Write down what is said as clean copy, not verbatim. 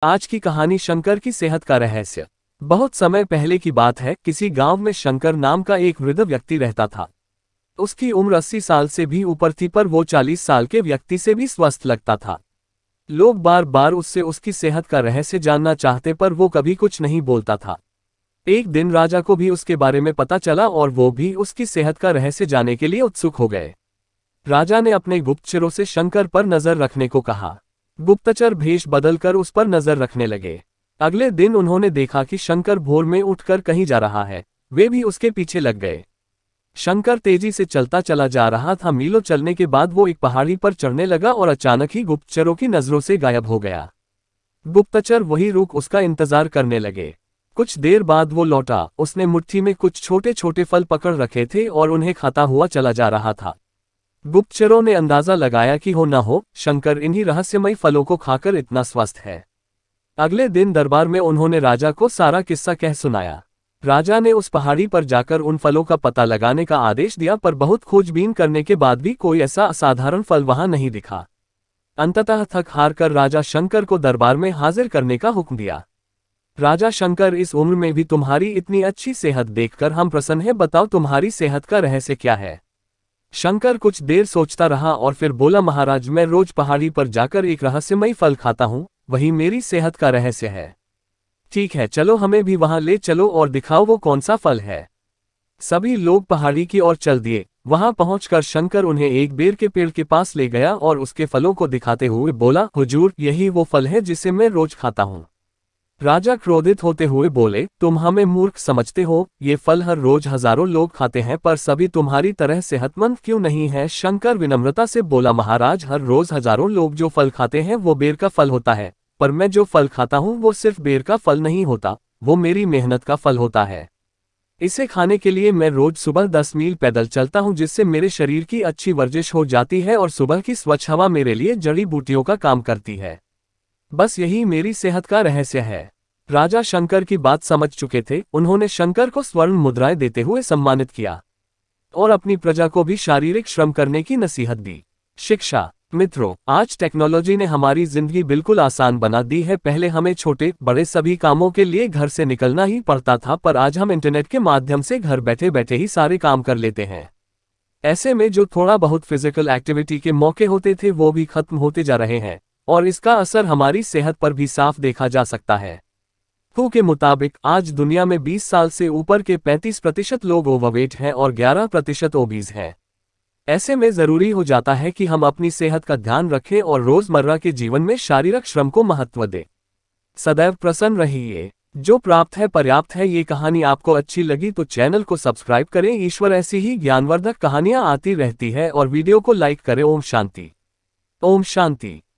आज की कहानी शंकर की सेहत का रहस्य। बहुत समय पहले की बात है, किसी गांव में शंकर नाम का एक वृद्ध व्यक्ति रहता था। उसकी उम्र 80 साल से भी ऊपर थी, पर वो 40 साल के व्यक्ति से भी स्वस्थ लगता था। लोग बार बार उससे उसकी सेहत का रहस्य जानना चाहते, पर वो कभी कुछ नहीं बोलता था। एक दिन राजा को भी उसके बारे में पता चला और वो भी उसकी सेहत का रहस्य जानने के लिए उत्सुक हो गए। राजा ने अपने गुप्तचरों से शंकर पर नजर रखने को कहा। गुप्तचर भेष बदलकर उस पर नजर रखने लगे। अगले दिन उन्होंने देखा कि शंकर भोर में उठकर कहीं जा रहा है। वे भी उसके पीछे लग गए। शंकर तेजी से चलता चला जा रहा था। मीलों चलने के बाद वो एक पहाड़ी पर चढ़ने लगा और अचानक ही गुप्तचरों की नजरों से गायब हो गया। गुप्तचर वहीं रुक उसका इंतजार करने लगे। कुछ देर बाद वो लौटा। उसने मुट्ठी में कुछ छोटे छोटे फल पकड़ रखे थे और उन्हें खाता हुआ चला जा रहा था। गुप्तचरों ने अंदाजा लगाया कि हो न हो शंकर इन्हीं रहस्यमयी फलों को खाकर इतना स्वस्थ है। अगले दिन दरबार में उन्होंने राजा को सारा किस्सा कह सुनाया। राजा ने उस पहाड़ी पर जाकर उन फलों का पता लगाने का आदेश दिया, पर बहुत खोजबीन करने के बाद भी कोई ऐसा असाधारण फल वहां नहीं दिखा। अंततः थक हार कर राजा शंकर को दरबार में हाजिर करने का हुक्म दिया। राजा शंकर, इस उम्र में भी तुम्हारी इतनी अच्छी सेहत देखकर हम प्रसन्न हैं। बताओ तुम्हारी सेहत का रहस्य क्या है? शंकर कुछ देर सोचता रहा और फिर बोला, महाराज, मैं रोज पहाड़ी पर जाकर एक रहस्यमयी फल खाता हूँ, वही मेरी सेहत का रहस्य है। ठीक है, चलो हमें भी वहां ले चलो और दिखाओ वो कौन सा फल है। सभी लोग पहाड़ी की ओर चल दिए। वहां पहुंचकर शंकर उन्हें एक बेर के पेड़ के पास ले गया और उसके फलों को दिखाते हुए बोला, हुजूर, यही वो फल है जिसे मैं रोज खाता हूँ। राजा क्रोधित होते हुए बोले, तुम हमें मूर्ख समझते हो? ये फल हर रोज हजारों लोग खाते हैं, पर सभी तुम्हारी तरह सेहतमंद क्यों नहीं है? शंकर विनम्रता से बोला, महाराज, हर रोज हजारों लोग जो फल खाते हैं वो बेर का फल होता है, पर मैं जो फल खाता हूँ वो सिर्फ बेर का फल नहीं होता, वो मेरी मेहनत का फल होता है। इसे खाने के लिए मैं रोज सुबह 10 मील पैदल चलता हूँ, जिससे मेरे शरीर की अच्छी वर्जिश हो जाती है और सुबह की स्वच्छ हवा मेरे लिए जड़ी बूटियों का काम करती है। बस यही मेरी सेहत का रहस्य है। राजा शंकर की बात समझ चुके थे। उन्होंने शंकर को स्वर्ण मुद्राएं देते हुए सम्मानित किया और अपनी प्रजा को भी शारीरिक श्रम करने की नसीहत दी। शिक्षा। मित्रों, आज टेक्नोलॉजी ने हमारी जिंदगी बिल्कुल आसान बना दी है। पहले हमें छोटे बड़े सभी कामों के लिए घर से निकलना ही पड़ता था, पर आज हम इंटरनेट के माध्यम से घर बैठे बैठे ही सारे काम कर लेते हैं। ऐसे में जो थोड़ा बहुत फिजिकल एक्टिविटी के मौके होते थे वो भी खत्म होते जा रहे हैं और इसका असर हमारी सेहत पर भी साफ देखा जा सकता है। WHO के मुताबिक आज दुनिया में 20 साल से ऊपर के 35% लोग ओवरवेट हैं और 11% ओबीज हैं। ऐसे में जरूरी हो जाता है कि हम अपनी सेहत का ध्यान रखें और रोजमर्रा के जीवन में शारीरिक श्रम को महत्व दें। सदैव प्रसन्न रहिए। जो प्राप्त है पर्याप्त है। ये कहानी आपको अच्छी लगी तो चैनल को सब्सक्राइब करें। ईश्वर ऐसी ही ज्ञानवर्धक कहानियां आती रहती है और वीडियो को लाइक करें। ओम शांति। ओम शांति।